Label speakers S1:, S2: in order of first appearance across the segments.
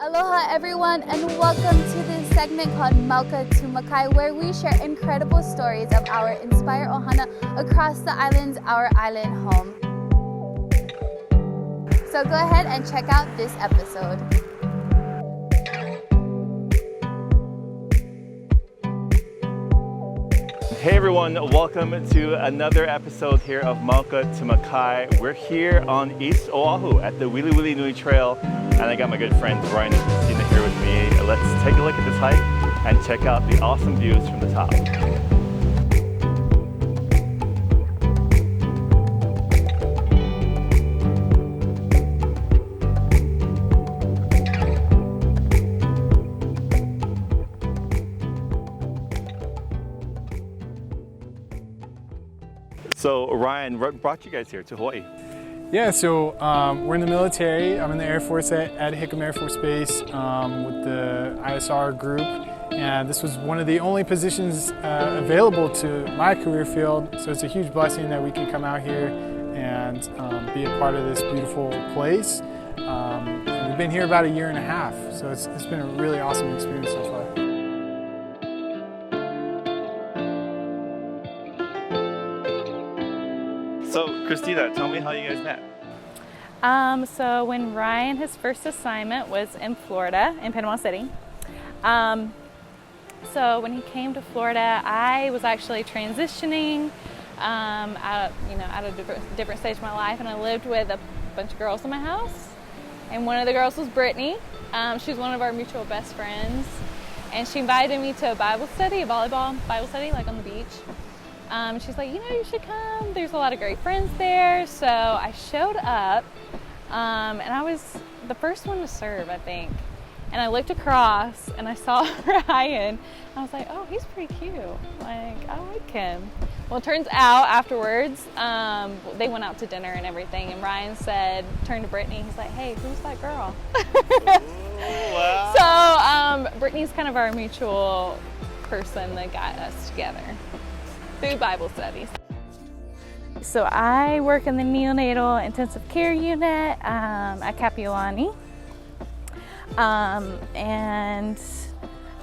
S1: Aloha everyone, and welcome to this segment called Mauka to Makai, where we share incredible stories of our Inspire Ohana across the islands, our island home. So go ahead and check out this episode.
S2: Hey everyone, welcome to another episode here of Mauka to Makai. We're here on East Oahu at the Wili Wili Nui Trail, and I got my good friends Ryan and Christina here with me. Let's take a look at this hike and check out the awesome views from the top. So Ryan, what brought you guys here to Hawaii?
S3: Yeah, so we're in the military. I'm in the Air Force at Hickam Air Force Base with the ISR group. And this was one of the only positions available to my career field. So it's a huge blessing that we can come out here and be a part of this beautiful place. We've been here about a year and a half, so it's been a really awesome experience so far.
S2: So Christina, tell me how you guys met.
S4: So when Ryan, his first assignment was in Florida, in Panama City. So when he came to Florida, I was actually transitioning at a different stage of my life, and I lived with a bunch of girls in my house. And one of the girls was Brittany. She's one of our mutual best friends, and she invited me to a Bible study, a volleyball Bible study, like on the beach. She's like, you should come. There's a lot of great friends there. So I showed up, and I was the first one to serve, I think. And I looked across, and I saw Ryan. I was like, oh, he's pretty cute. Like, I like him. Well, it turns out afterwards, they went out to dinner and everything. And Ryan turned to Brittany. He's like, hey, who's that girl?
S2: Ooh, wow.
S4: So Brittany's kind of our mutual person that got us together through Bible studies. So I work in the neonatal intensive care unit at Kapiolani. And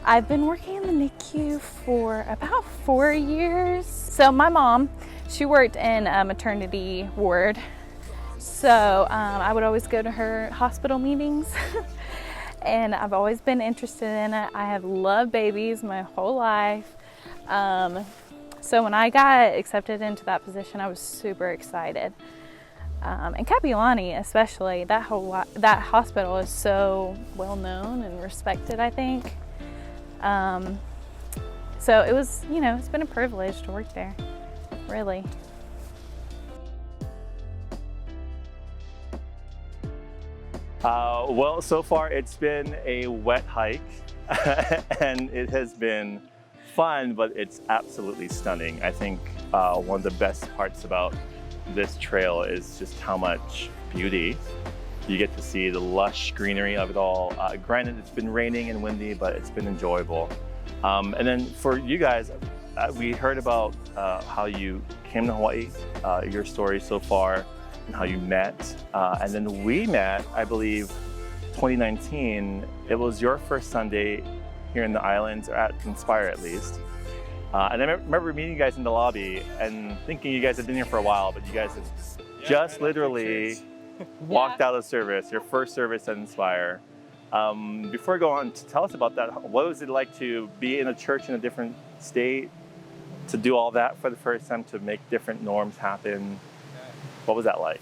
S4: I've been working in the NICU for about 4 years. So my mom, she worked in a maternity ward. So I would always go to her hospital meetings. And I've always been interested in it. I have loved babies my whole life. So when I got accepted into that position, I was super excited. And Kapiolani especially, that hospital is so well known and respected, I think. So it was, it's been a privilege to work there, really.
S2: Well, so far it's been a wet hike and it has been fun, but it's absolutely stunning. I think one of the best parts about this trail is just how much beauty you get to see, the lush greenery of it all. Granted, it's been raining and windy, but it's been enjoyable. And then for you guys, we heard about how you came to Hawaii, your story so far, and how you met. And then we met, I believe, 2019. It was your first Sunday here in the islands, or at Inspire at least. And I remember meeting you guys in the lobby and thinking you guys had been here for a while, but you guys had just literally walked out of service, your first service at Inspire. Before I go on, tell us about that. What was it like to be in a church in a different state, to do all that for the first time, to make different norms happen? What was that like?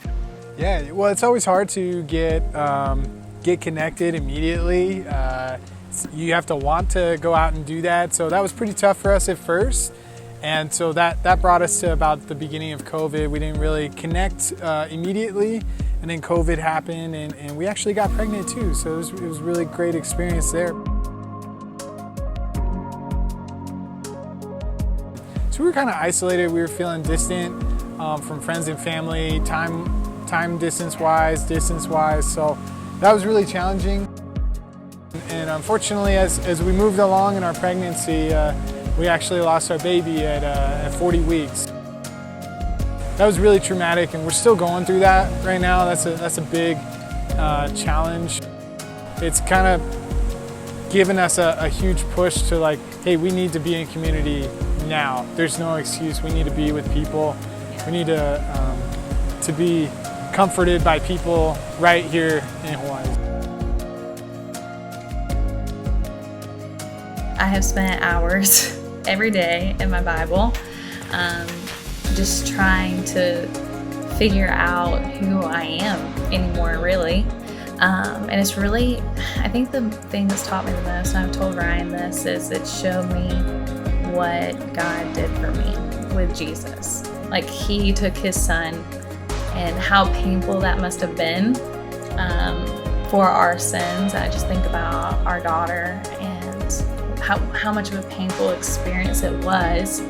S3: Yeah, well, it's always hard to get connected immediately. You have to want to go out and do that. So that was pretty tough for us at first. And so that brought us to about the beginning of COVID. We didn't really connect immediately. And then COVID happened and we actually got pregnant too. So it was a really great experience there. So we were kind of isolated. We were feeling distant from friends and family, time distance-wise. So that was really challenging. And unfortunately, as we moved along in our pregnancy, we actually lost our baby at 40 weeks. That was really traumatic, and we're still going through that right now. That's a big challenge. it's kind of given us a huge push to like, hey, we need to be in community now. There's no excuse. We need to be with people. We need to be comforted by people right here in Hawaii.
S5: I have spent hours every day in my Bible, just trying to figure out who I am anymore, really. And it's really, I think the thing that's taught me the most, and I've told Ryan this, is it showed me what God did for me with Jesus. Like, he took his son, and how painful that must have been for our sins. I just think about our daughter and how much of a painful experience it was.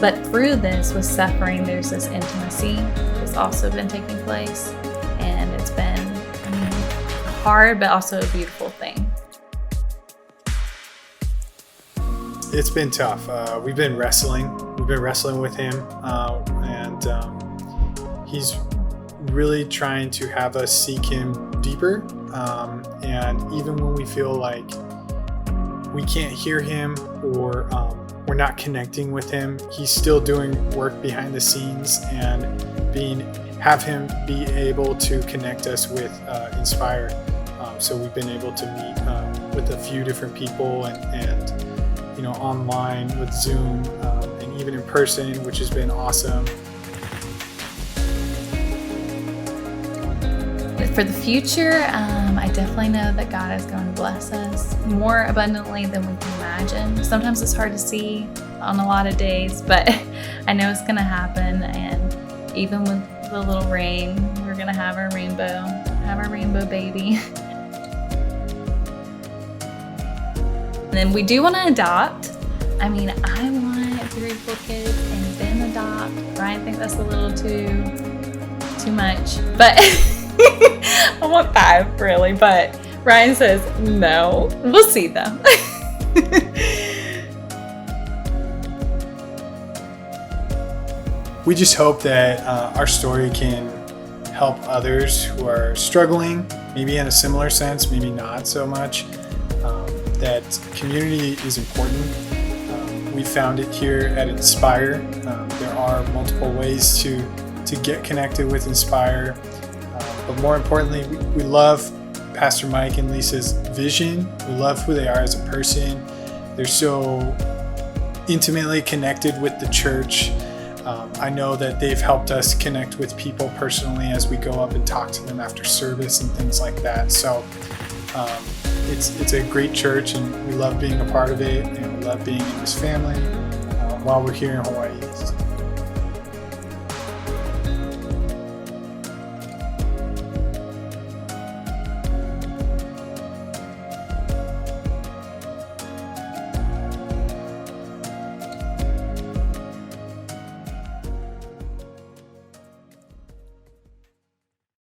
S5: But through this, with suffering, there's this intimacy that's also been taking place. And it's been, hard, but also a beautiful thing.
S3: It's been tough. We've been wrestling with him, and he's really trying to have us seek him deeper. And even when we feel like we can't hear him or we're not connecting with him, he's still doing work behind the scenes and have him be able to connect us with Inspire. So we've been able to meet with a few different people and online with Zoom and even in person, which has been awesome.
S5: For the future, I definitely know that God is going to bless us more abundantly than we can imagine. Sometimes it's hard to see on a lot of days, but I know it's going to happen. And even with the little rain, we're going to have our rainbow baby. And then we do want to adopt. I want 3 full kids and then adopt. Ryan thinks that's a little too much, but I want 5 really, but Ryan says no. We'll see though.
S3: We just hope that our story can help others who are struggling, maybe in a similar sense, maybe not so much. That community is important. We found it here at Inspire. There are multiple ways to get connected with Inspire. But more importantly, we love Pastor Mike and Lisa's vision. We love who they are as a person. They're so intimately connected with the church. I know that they've helped us connect with people personally as we go up and talk to them after service and things like that. So it's a great church, and we love being a part of it, and we love being in this family while we're here in Hawaii.